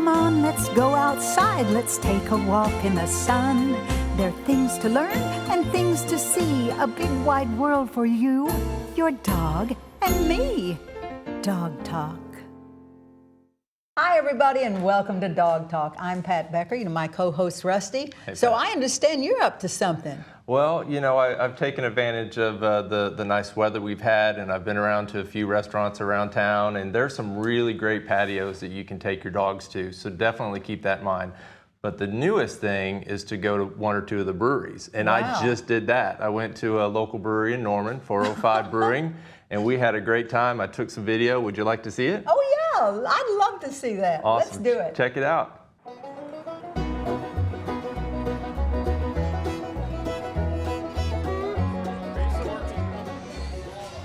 Come on, let's go outside. Let's take a walk in the sun. There are things to learn and things to see. A big wide world for you, your dog, and me. Dog Talk. Hi, everybody, and welcome to Dog Talk. I'm Pat Becker, my co-host Rusty. Hey, so Pat. I understand you're up to something. Well, I've taken advantage of the nice weather we've had, and I've been around to a few restaurants around town, and there's some really great patios that you can take your dogs to, so definitely keep that in mind. But the newest thing is to go to one or two of the breweries, and Wow. I just did that. I went to a local brewery in Norman, 405 Brewing, and we had a great time. I took some video. Would you like to see it? Oh, yeah. I'd love to see that. Awesome. Let's do it. Check it out.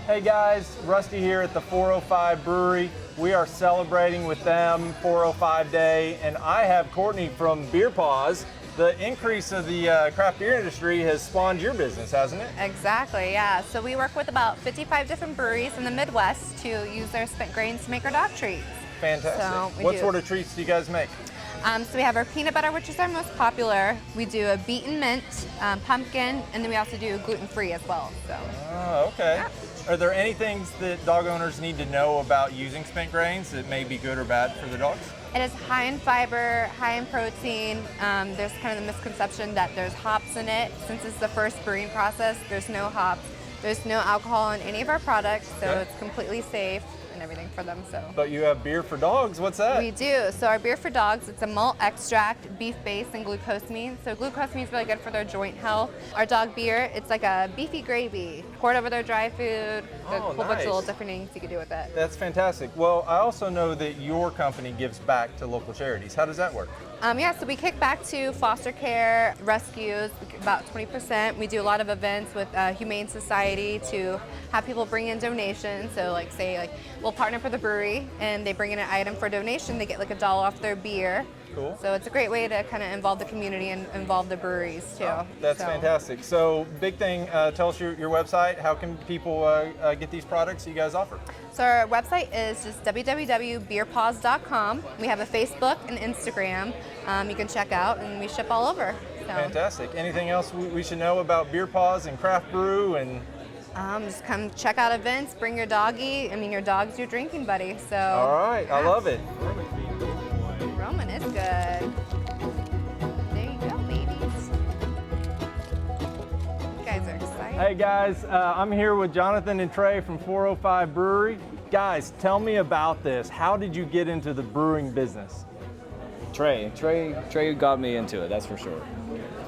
Hey guys, Rusty here at the 405 Brewery. We are celebrating with them 405 Day, and I have Courtney from Beer Paws. The increase of the craft beer industry has spawned your business, hasn't it? Exactly, yeah. So we work with about 55 different breweries in the Midwest to use their spent grains to make our dog treats. Fantastic. So what sort of treats do you guys make? So we have our peanut butter, which is our most popular. We do a beaten mint, pumpkin, and then we also do gluten-free as well. So. Oh, okay. Yeah. Are there any things that dog owners need to know about using spent grains that may be good or bad for their dogs? It is high in fiber, high in protein. There's kind of the misconception that there's hops in it. Since it's the first brewing process, there's no hops. There's no alcohol in any of our products, so Okay. it's completely safe and everything for them. So. But you have beer for dogs. What's that? We do. So our beer for dogs, it's a malt extract, beef-based, and glucosamine. So glucosamine is really good for their joint health. Our dog beer, it's like a beefy gravy. Poured over their dry food. There's a whole bunch of nice. little different things you can do with it. That's fantastic. Well, I also know that your company gives back to local charities. How does that work? Yeah, so we kick back to foster care, rescues, about 20%. We do a lot of events with Humane Society to have people bring in donations. So we'll partner for the brewery and they bring in an item for donation. They get like $1 off their beer. Cool. So it's a great way to kind of involve the community and involve the breweries too. Oh, that's fantastic. So big thing, tell us your website. How can people get these products that you guys offer? So our website is just www.beerpaws.com. We have a Facebook and Instagram you can check out, and we ship all over. So. Fantastic. Anything else we should know about Beer Paws and craft brew? And just come check out events, bring your doggy. I mean, your dog's your drinking buddy, so. all right, I love it. Roman is good. There you go, babies. You guys are excited. Hey guys, I'm here with Jonathan and Trey from 405 Brewery. Guys, tell me about this. How did you get into the brewing business? Trey got me into it, that's for sure.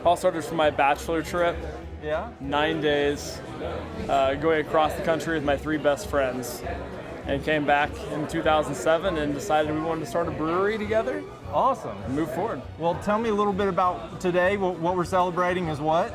All started from my bachelor trip, Yeah? 9 days, going across the country with my 3 best friends, and came back in 2007 and decided we wanted to start a brewery together Awesome. and move forward. Well, tell me a little bit about today. What we're celebrating is what?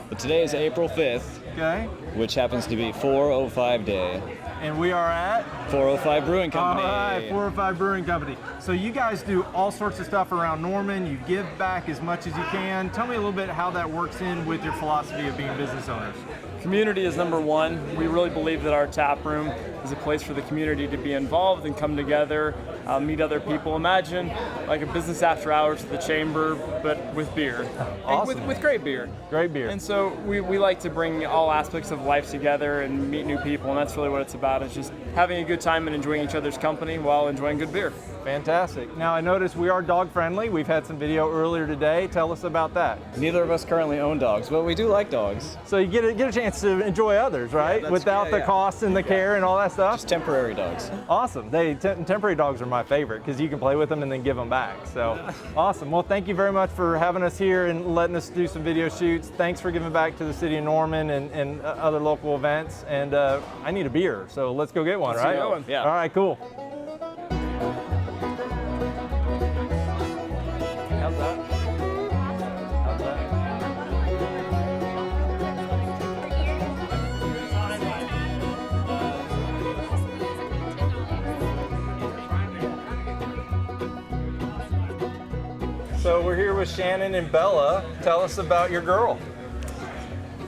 But today is April 5th, Okay. which happens to be 405 Day. And we are at? 405 Brewing Company. All right, 405 Brewing Company. So you guys do all sorts of stuff around Norman. You give back as much as you can. Tell me a little bit how that works in with your philosophy of being business owners. Community is number one. We really believe that our tap room is a place for the community to be involved and come together, meet other people. Imagine like a business after hours at the chamber, but with beer. Awesome. And with great beer. Great beer. And so we like to bring all aspects of life together and meet new people, and that's really what it's about. It's just having a good time and enjoying each other's company while enjoying good beer. Fantastic. Now I noticed we are dog friendly. We've had some video earlier today. Tell us about that. Neither of us currently own dogs, but we do like dogs. So you get a chance to enjoy others, right? that's- Without yeah, the yeah. cost and the care and all that stuff. Just temporary dogs. Awesome. Temporary dogs are my favorite because you can play with them and then give them back. So awesome. Well, thank you very much for having us here and letting us do some video shoots. Thanks for giving back to the city of Norman and other local events. And I need a beer, so let's go get one, Let's right? get going. Yeah. All right, cool. How's that? How's that? So we're here with Shannon and Bella. Tell us about your girl.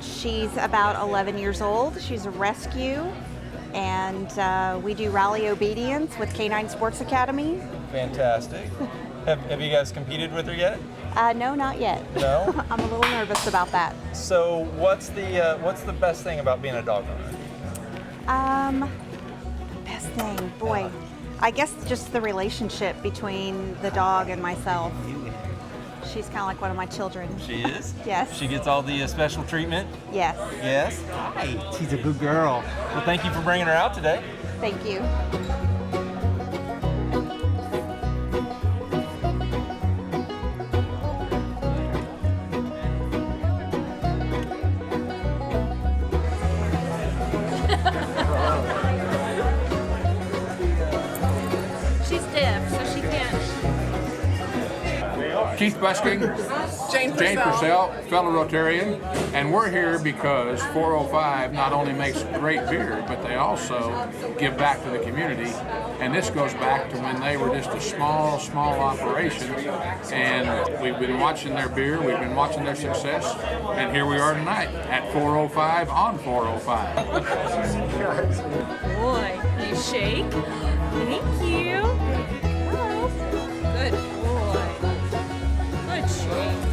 She's about 11 years old. She's a rescue, and we do rally obedience with Canine Sports Academy. Fantastic. Have you guys competed with her yet? No, not yet. No? I'm a little nervous about that. So what's the best thing about being a dog owner? Best thing, boy. I guess just the relationship between the dog and myself. She's kind of like one of my children. She is? Yes. She gets all the special treatment? Yes. Yes? Hi. She's a good girl. Well, thank you for bringing her out today. Thank you. She's deaf, so she can't. Keith Busking, Jane Purcell, fellow Rotarian, and we're here because 405 not only makes great beer, but they also give back to the community. And this goes back to when they were just a small operation, and we've been watching their beer, we've been watching their success, and here we are tonight at 405 on 405. Boy, can you shake? Thank you. Good boy. Good shake.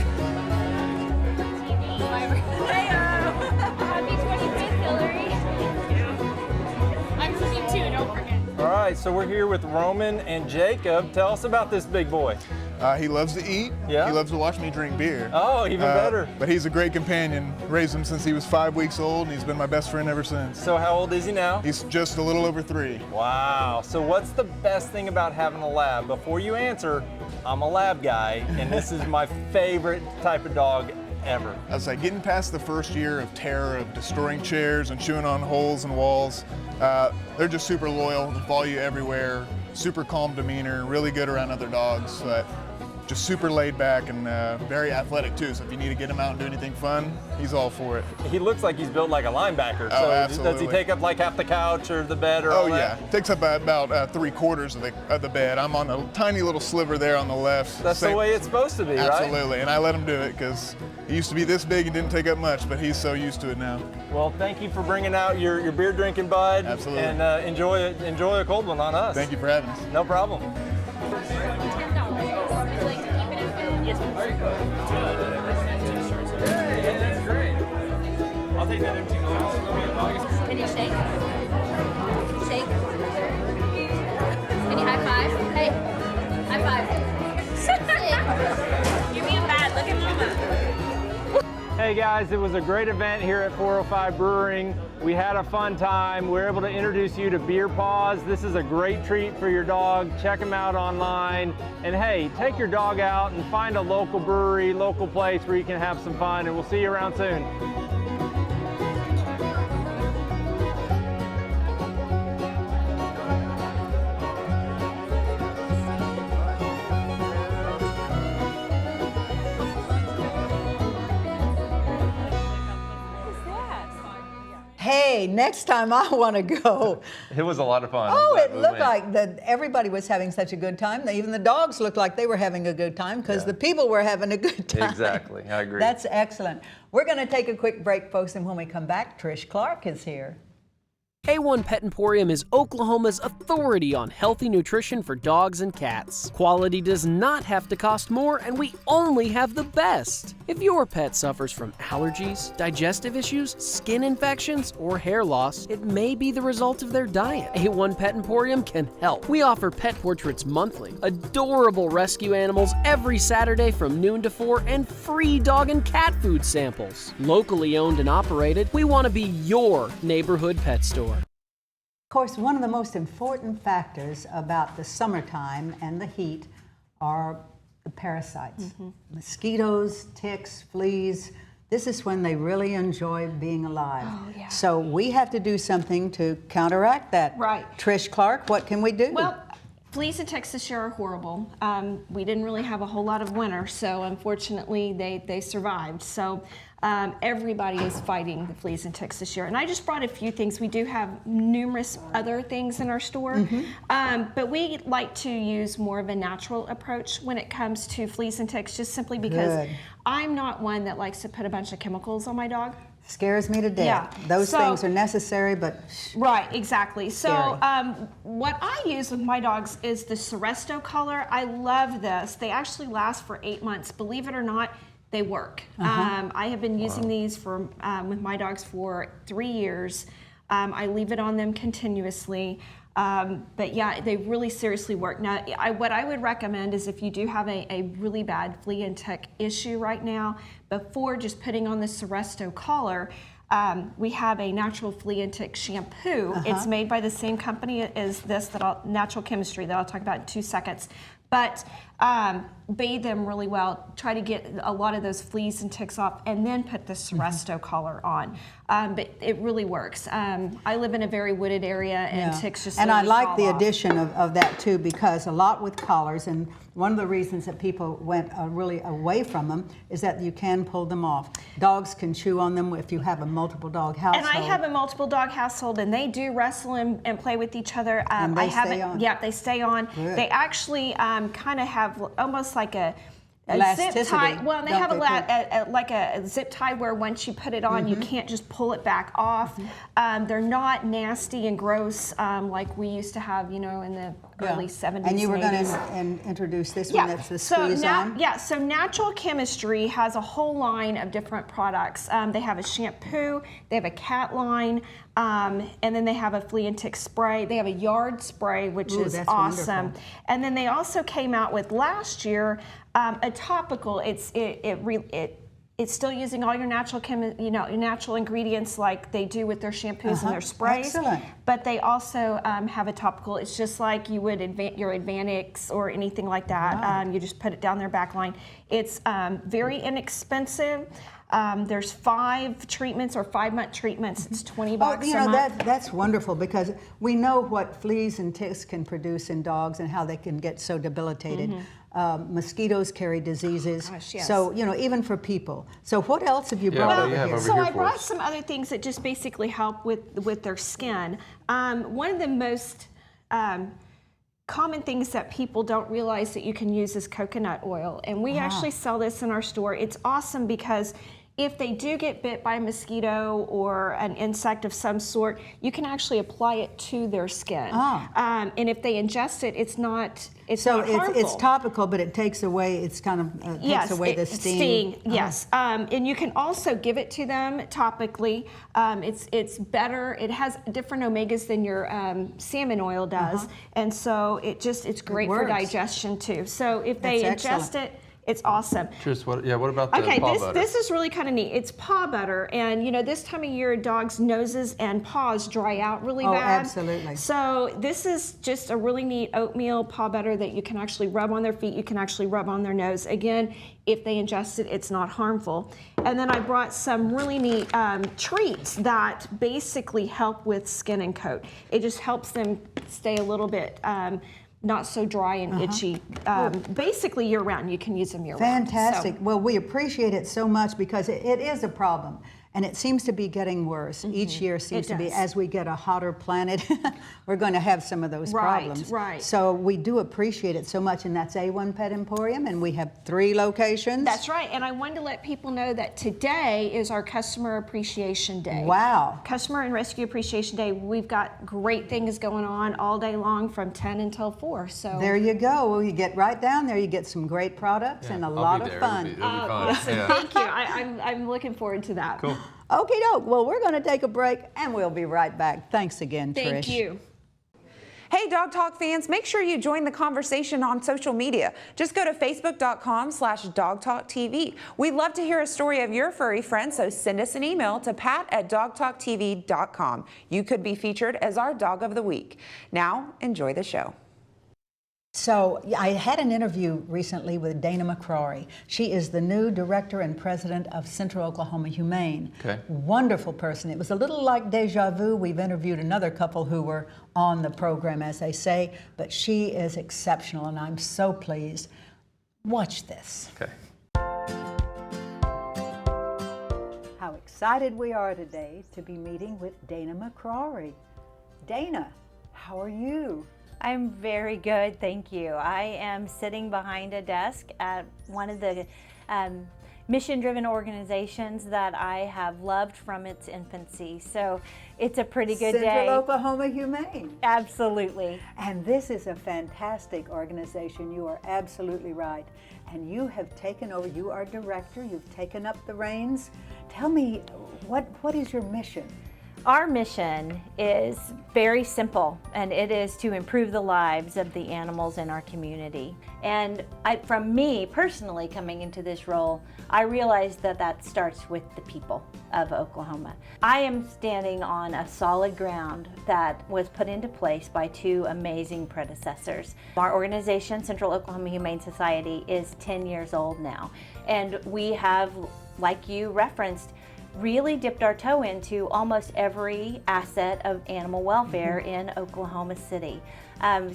Happy 25th, Hillary. I'm 22, don't forget. All right, so we're here with Roman and Jacob. Tell us about this big boy. He loves to eat. Yeah? He loves to watch me drink beer. Oh, even better. But he's a great companion. Raised him since he was 5 weeks old, and he's been my best friend ever since. So how old is he now? He's just a little over 3. Wow. So what's the best thing about having a lab? Before you answer, I'm a lab guy, and this is my favorite type of dog ever. I was like, getting past the first year of terror of destroying chairs and chewing on holes and walls, they're just super loyal, they follow you everywhere, super calm demeanor, really good around other dogs, but just super laid back and very athletic too. So if you need to get him out and do anything fun, he's all for it. He looks like he's built like a linebacker. Oh, so absolutely. does he take up like half the couch or the bed or all Oh that? yeah, takes up about 3/4 of the bed. I'm on a tiny little sliver there on the left. That's the way it's supposed to be, right? Absolutely, and I let him do it because he used to be this big and didn't take up much, but he's so used to it now. Well, thank you for bringing out your beer drinking bud. Absolutely. And enjoy a cold one on us. Thank you for having us. No problem. I'll take that empty glass. Can you shake? Shake. Can you high five? Hey, high five. You're being bad. Look at Mama. Hey guys, it was a great event here at 405 Brewing. We had a fun time. We were able to introduce you to Beer Paws. This is a great treat for your dog. Check them out online. And hey, take your dog out and find a local brewery, local place where you can have some fun, and we'll see you around soon. Hey, next time I want to go. It was a lot of fun. Oh, it looked like that everybody was having such a good time. Even the dogs looked like they were having a good time because the people were having a good time. Exactly, I agree. That's excellent. We're going to take a quick break, folks, and when we come back, Trish Clark is here. A1 Pet Emporium is Oklahoma's authority on healthy nutrition for dogs and cats. Quality does not have to cost more, and we only have the best. If your pet suffers from allergies, digestive issues, skin infections, or hair loss, it may be the result of their diet. A1 Pet Emporium can help. We offer pet portraits monthly, adorable rescue animals every Saturday from noon to 4, and free dog and cat food samples. Locally owned and operated, we want to be your neighborhood pet store. Of course, one of the most important factors about the summertime and the heat are the parasites. Mosquitoes, ticks, fleas. This is when they really enjoy being alive. Oh, yeah. So we have to do something to counteract that. Right. Trish Clark, what can we do? Well, fleas in Texas this year are horrible. We didn't really have a whole lot of winter, so unfortunately they survived. So everybody is fighting the fleas in Texas this year. And I just brought a few things. We do have numerous other things in our store, but we like to use more of a natural approach when it comes to fleas and ticks, just simply because I'm not one that likes to put a bunch of chemicals on my dog. Scares me to death. Yeah. Those So- things are necessary, but Right, exactly. So Scary. what I use with my dogs is the Seresto color. I love this. They actually last for 8 months. Believe it or not, they work. I have been using these for with my dogs for 3 years. I leave it on them continuously. But yeah, they really seriously work. Now, what I would recommend is if you do have a really bad flea and tick issue right now, before just putting on the Seresto collar, we have a natural flea and tick shampoo. It's made by the same company as this, Natural Chemistry, that I'll talk about in 2 seconds. But bathe them really well, try to get a lot of those fleas and ticks off, and then put the Seresto collar on. But it really works. I live in a very wooded area, and ticks just And I slowly like fall the off. addition of that too, because a lot with collars, and one of the reasons that people went really away from them is that you can pull them off. Dogs can chew on them if you have a multiple dog household. And I have a multiple dog household, and they do wrestle and play with each other. And they I haven't. stay on. Yeah, they stay on. Good. They actually kind of have almost like a zip Elasticity, tie. Well, and they don't have they, like a zip tie where once you put it on, you can't just pull it back off. They're not nasty and gross like we used to have, in the early 70s. And you were going 80s. to introduce this one that's the squeeze on? Yeah, so Natural Chemistry has a whole line of different products. They have a shampoo, they have a cat line, and then they have a flea and tick spray. They have a yard spray, which is that's awesome. wonderful. And then they also came out with last year a topical. It's still using all your natural your natural ingredients like they do with their shampoos and their sprays. Excellent. But they also have a topical. It's just like you would your Advanix or anything like that. Wow. You just put it down their back line. It's very inexpensive. There's 5 treatments or 5-month treatments. It's $20 a month. That's wonderful, because we know what fleas and ticks can produce in dogs and how they can get so debilitated. Mosquitoes carry diseases. Gosh, yes. So, even for people. So what else have you brought what do you over have here? over So here I for brought us? some other things that just basically help with their skin. One of the most common things that people don't realize that you can use is coconut oil. And we actually sell this in our store. It's awesome because if they do get bit by a mosquito or an insect of some sort, you can actually apply it to their skin. And if they ingest it, it's not harmful. It's topical, but it takes away, it's kind of takes away the sting. Yes. And you can also give it to them topically. It's better. It has different omegas than your salmon oil does, and so it's great for works. digestion too. So if they That's ingest excellent. it, it's awesome. Trish, what about the Okay, paw this butter? this is really kind of neat. It's paw butter, and this time of year, dogs' noses and paws dry out really bad. Absolutely. So this is just a really neat oatmeal paw butter that you can actually rub on their feet. You can actually rub on their nose. Again, if they ingest it, it's not harmful. And then I brought some really neat treats that basically help with skin and coat. It just helps them stay a little bit not so dry and itchy. Basically year-round, you can use them year-round. Fantastic. Well, we appreciate it so much because it is a problem. And it seems to be getting worse. Each year seems to be, as we get a hotter planet, we're going to have some of those problems. Right. So we do appreciate it so much, and that's A1 Pet Emporium, and we have 3 locations. That's right, and I wanted to let people know that today is our Customer Appreciation Day. Wow. Customer and Rescue Appreciation Day. We've got great things going on all day long from 10 until 4. So There you go. Well, you get right down there, you get some great products and a lot of fun. It'll be fun. Yeah. Thank you. I'm looking forward to that. Cool. Okie doke. Well, we're going to take a break, and we'll be right back. Thanks again, Trish. Thank you. Hey, Dog Talk fans, make sure you join the conversation on social media. Just go to facebook.com/dogtalktv. We'd love to hear a story of your furry friend, so send us an email to pat@dogtalktv.com. You could be featured as our Dog of the Week. Now, enjoy the show. So I had an interview recently with Dana McCrory. She is the new director and president of Central Oklahoma Humane. Okay. Wonderful person. It was a little like deja vu. We've interviewed another couple who were on the program, as they say, but she is exceptional, and I'm so pleased. Watch this. Okay. How excited we are today to be meeting with Dana McCrory. Dana, how are you? I'm very good, thank you. I am sitting behind a desk at one of the mission-driven organizations that I have loved from its infancy. So it's a pretty good day. Central Oklahoma Humane. Absolutely. And this is a fantastic organization. You are absolutely right. And you have taken over, you are director, you've taken up the reins. Tell me, what is your mission? Our mission is very simple, and it is to improve the lives of the animals in our community. And from me personally coming into this role, I realized that starts with the people of Oklahoma. I am standing on a solid ground that was put into place by two amazing predecessors. Our organization, Central Oklahoma Humane Society, is 10 years old now, and we have, like you referenced, really dipped our toe into almost every asset of animal welfare in Oklahoma City.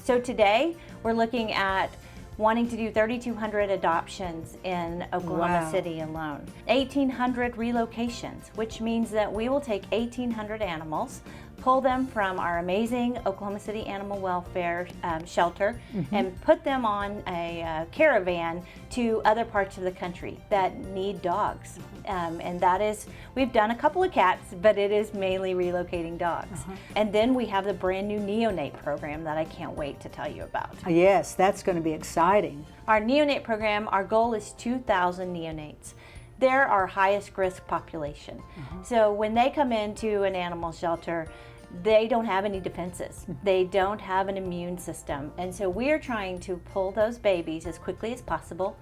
So today we're looking at wanting to do 3,200 adoptions in Oklahoma City alone, 1,800 relocations, which means that we will take 1,800 animals, pull them from our amazing Oklahoma City Animal Welfare shelter and put them on a caravan to other parts of the country that need dogs. And that is, we've done a couple of cats, but it is mainly relocating dogs. And then we have the brand new neonate program that I can't wait to tell you about. Yes, that's going to be exciting. Our neonate program, our goal is 2,000 neonates. They're our highest risk population. So when they come into an animal shelter, they don't have any defenses. They don't have an immune system. And so we are trying to pull those babies as quickly as possible,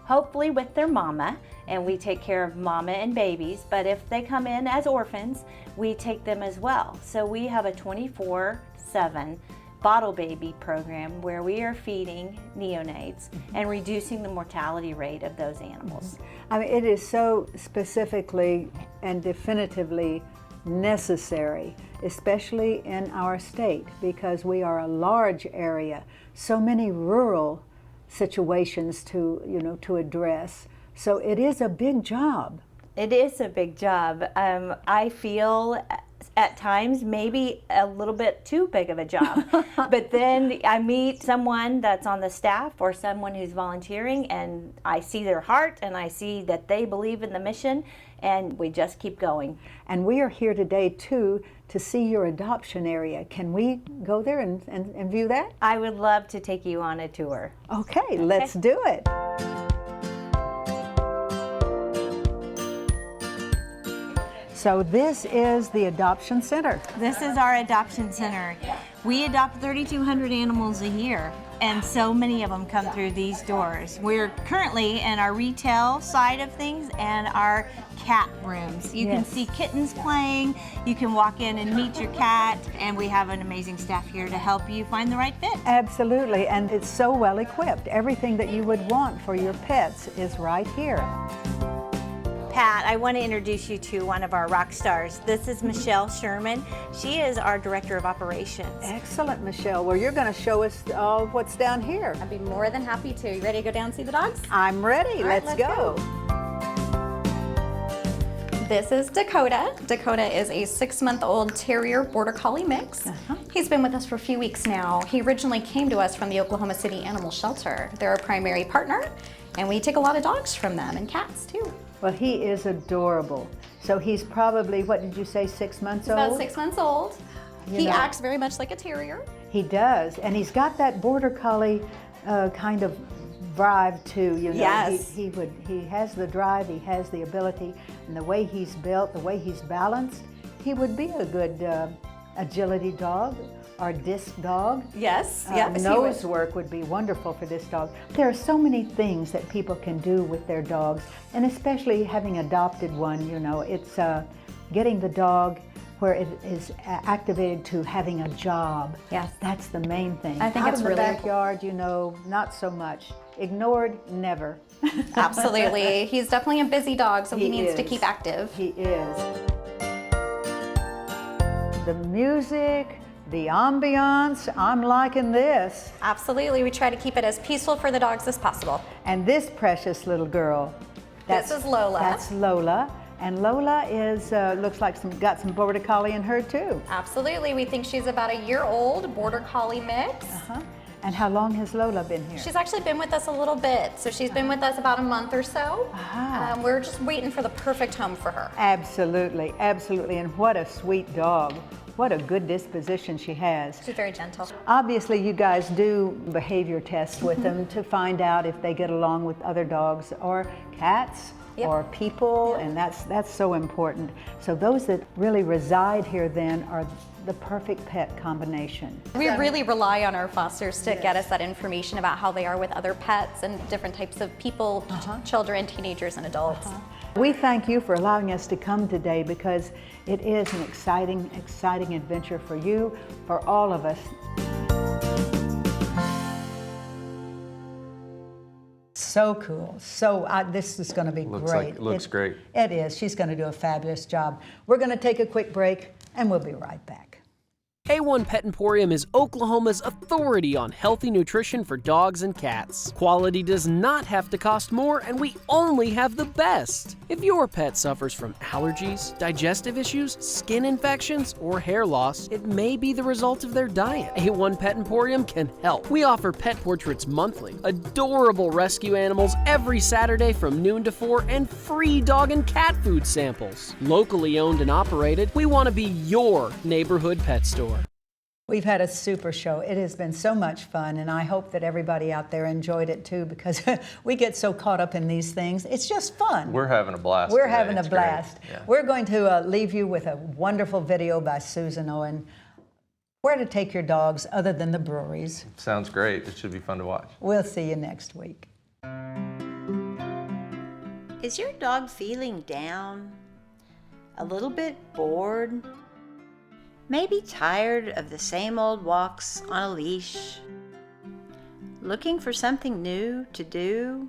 hopefully with their mama, and we take care of mama and babies. But if they come in as orphans, we take them as well. So we have a 24/7 bottle baby program where we are feeding neonates and reducing the mortality rate of those animals. I mean, it is so specifically and definitively necessary, especially in our state, because we are a large area, so many rural situations to address. So it is a big job. It is a big job. I feel at times maybe a little bit too big of a job. But then I meet someone that's on the staff or someone who's volunteering, and I see their heart and I see that they believe in the mission, and we just keep going. And we are here today too to see your adoption area. Can we go there and view that? I would love to take you on a tour. Okay, let's do it. So this is the adoption center. This is our adoption center. We adopt 3,200 animals a year, and so many of them come through these doors. We're currently in our retail side of things and our cat rooms. You can see kittens playing, you can walk in and meet your cat, and we have an amazing staff here to help you find the right fit. Absolutely, and it's so well equipped. Everything that you would want for your pets is right here. Pat, I want to introduce you to one of our rock stars. This is Michelle Sherman. She is our Director of Operations. Excellent, Michelle. Well, you're going to show us what's down here. I'd be more than happy to. You ready to go down and see the dogs? I'm ready. All right, let's go. This is Dakota. Dakota is a 6-month-old Terrier Border Collie mix. He's been with us for a few weeks now. He originally came to us from the Oklahoma City Animal Shelter. They're our primary partner, and we take a lot of dogs from them, and cats too. Well, he is adorable. So he's probably, what did you say, 6 months old? About 6 months old. He acts very much like a terrier. He does, and he's got that Border Collie kind of drive too. Yes. He has the drive, he has the ability, and the way he's built, the way he's balanced, he would be a good agility dog. Our disc dog. Yes, nose work would be wonderful for this dog. There are so many things that people can do with their dogs, and especially having adopted one, it's getting the dog where it is activated to having a job. Yes. That's the main thing. I think Out it's in the really backyard, not so much. Ignored, never. Absolutely. He's definitely a busy dog, so he needs to keep active. He is. The music, the ambiance, I'm liking this. Absolutely. We try to keep it as peaceful for the dogs as possible. And this precious little girl. This is Lola. That's Lola. And Lola is looks like got some Border Collie in her too. Absolutely. We think she's about a year old, Border Collie mix. And how long has Lola been here? She's actually been with us a little bit. So she's been with us about a month or so. We're just waiting for the perfect home for her. Absolutely, absolutely. And what a sweet dog. What a good disposition she has. She's very gentle. Obviously, you guys do behavior tests with them to find out if they get along with other dogs or cats. Yep. Or people, and that's so important. So those that really reside here then are the perfect pet combination. We really rely on our fosters to get us that information about how they are with other pets and different types of people, children, teenagers, and adults. We thank you for allowing us to come today because it is an exciting, exciting adventure for you, for all of us. So cool. So this is going to be great. Looks great. It is. She's going to do a fabulous job. We're going to take a quick break and we'll be right back. A1 Pet Emporium is Oklahoma's authority on healthy nutrition for dogs and cats. Quality does not have to cost more, and we only have the best. If your pet suffers from allergies, digestive issues, skin infections, or hair loss, it may be the result of their diet. A1 Pet Emporium can help. We offer pet portraits monthly, adorable rescue animals every Saturday from noon to 4, and free dog and cat food samples. Locally owned and operated, we want to be your neighborhood pet store. We've had a super show. It has been so much fun, and I hope that everybody out there enjoyed it too, because we get so caught up in these things. It's just fun. We're having a blast. We're today. having a It's blast. great. Yeah. We're going to leave you with a wonderful video by Susan Owen. Where to take your dogs other than the breweries. Sounds great. It should be fun to watch. We'll see you next week. Is your dog feeling down? A little bit bored? Maybe tired of the same old walks on a leash? Looking for something new to do?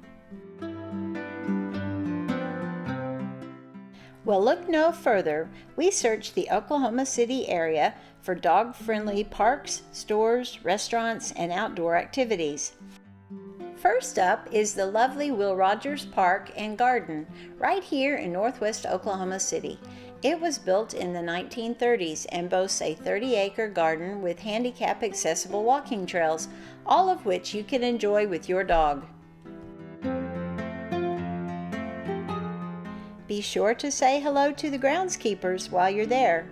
Well, look no further. We searched the Oklahoma City area for dog-friendly parks, stores, restaurants, and outdoor activities. First up is the lovely Will Rogers Park and Garden, right here in northwest Oklahoma City. It was built in the 1930s and boasts a 30-acre garden with handicap-accessible walking trails, all of which you can enjoy with your dog. Be sure to say hello to the groundskeepers while you're there.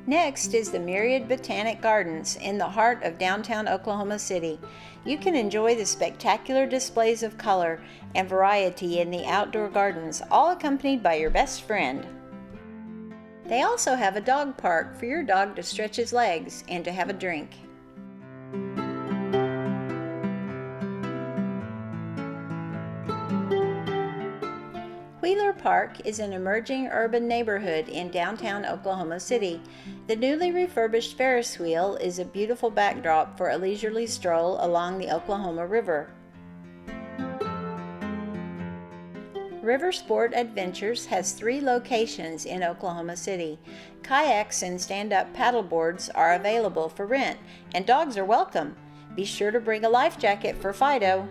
Next is the Myriad Botanic Gardens in the heart of downtown Oklahoma City. You can enjoy the spectacular displays of color and variety in the outdoor gardens, all accompanied by your best friend. They also have a dog park for your dog to stretch his legs and to have a drink. Wheeler Park is an emerging urban neighborhood in downtown Oklahoma City. The newly refurbished Ferris wheel is a beautiful backdrop for a leisurely stroll along the Oklahoma River. River Sport Adventures has 3 locations in Oklahoma City. Kayaks and stand-up paddleboards are available for rent, and dogs are welcome. Be sure to bring a life jacket for Fido.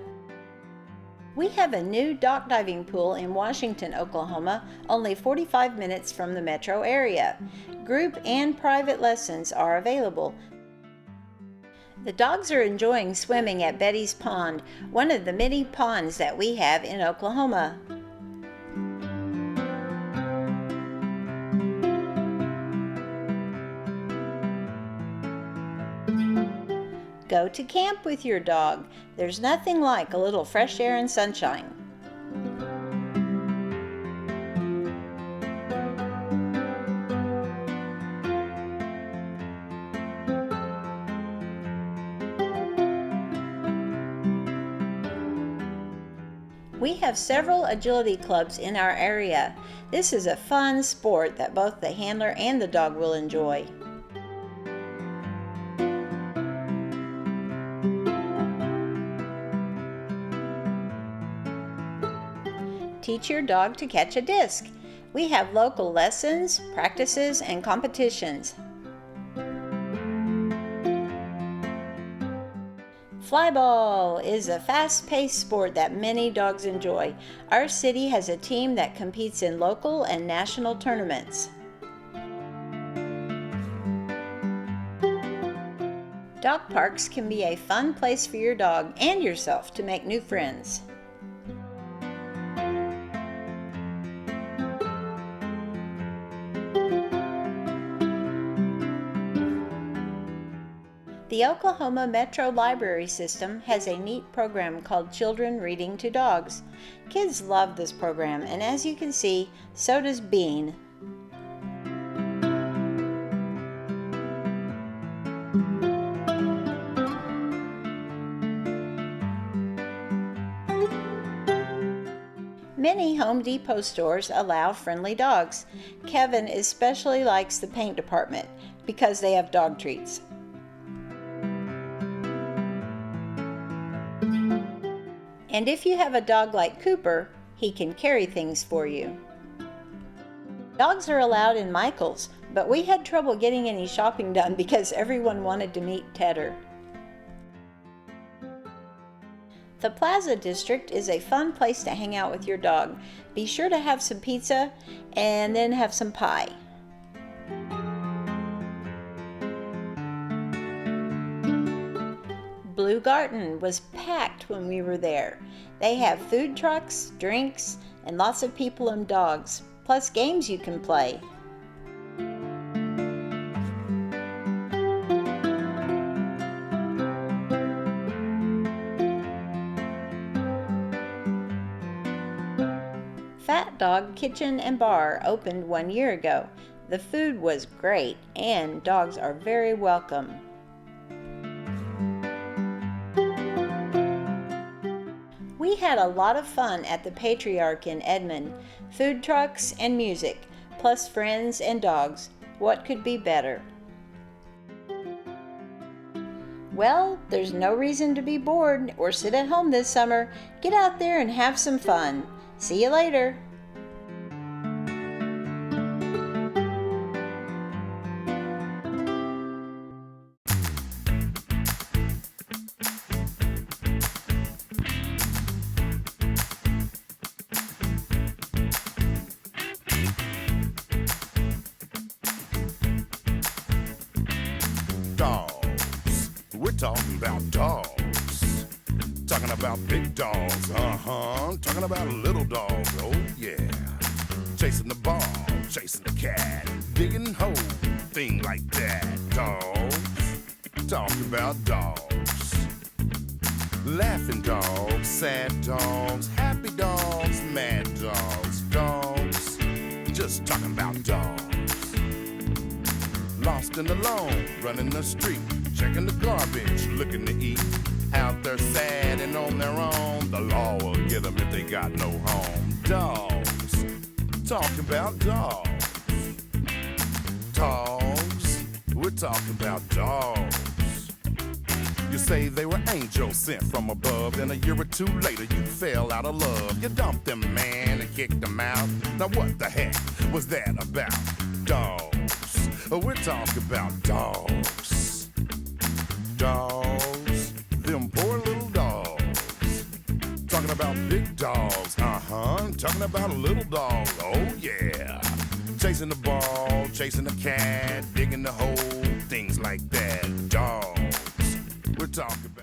We have a new dock diving pool in Washington, Oklahoma, only 45 minutes from the metro area. Group and private lessons are available. The dogs are enjoying swimming at Betty's Pond, one of the many ponds that we have in Oklahoma. Go to camp with your dog. There's nothing like a little fresh air and sunshine. We have several agility clubs in our area. This is a fun sport that both the handler and the dog will enjoy. Teach your dog to catch a disc. We have local lessons, practices, and competitions. Flyball is a fast-paced sport that many dogs enjoy. Our city has a team that competes in local and national tournaments. Dog parks can be a fun place for your dog and yourself to make new friends. The Oklahoma Metro Library System has a neat program called Children Reading to Dogs. Kids love this program, and as you can see, so does Bean. Many Home Depot stores allow friendly dogs. Kevin especially likes the paint department because they have dog treats. And if you have a dog like Cooper, he can carry things for you. Dogs are allowed in Michael's, but we had trouble getting any shopping done because everyone wanted to meet Tedder. The Plaza District is a fun place to hang out with your dog. Be sure to have some pizza and then have some pie. Blue Garden was packed when we were there. They have food trucks, drinks, and lots of people and dogs, plus games you can play. Fat Dog Kitchen and Bar opened 1 year ago. The food was great and dogs are very welcome. We had a lot of fun at the Patriarch in Edmond. Food trucks and music, plus friends and dogs. What could be better? Well, there's no reason to be bored or sit at home this summer. Get out there and have some fun. See you later. Dogs. We're talking about dogs. Talking about big dogs, talking about little dogs, oh yeah. Chasing the ball, chasing the cat, digging holes, thing like that. Dogs, talking about dogs. Laughing dogs, sad dogs, happy dogs, mad dogs. Dogs, just talking about dogs. Lost and alone, running the street, checking the garbage, looking to eat. Out there sad and on their own, the law will get them if they got no home. Dogs, talking about dogs. Dogs, we're talking about dogs. You say they were angels sent from above, then a year or two later you fell out of love. You dumped them, man, and kicked them out. Now what the heck was that about? Dogs, we're talking about dogs. Dogs, them poor little dogs. Talking about big dogs, talking about a little dog, oh yeah. Chasing the ball, chasing the cat, digging the hole, things like that. Dogs, we're talking about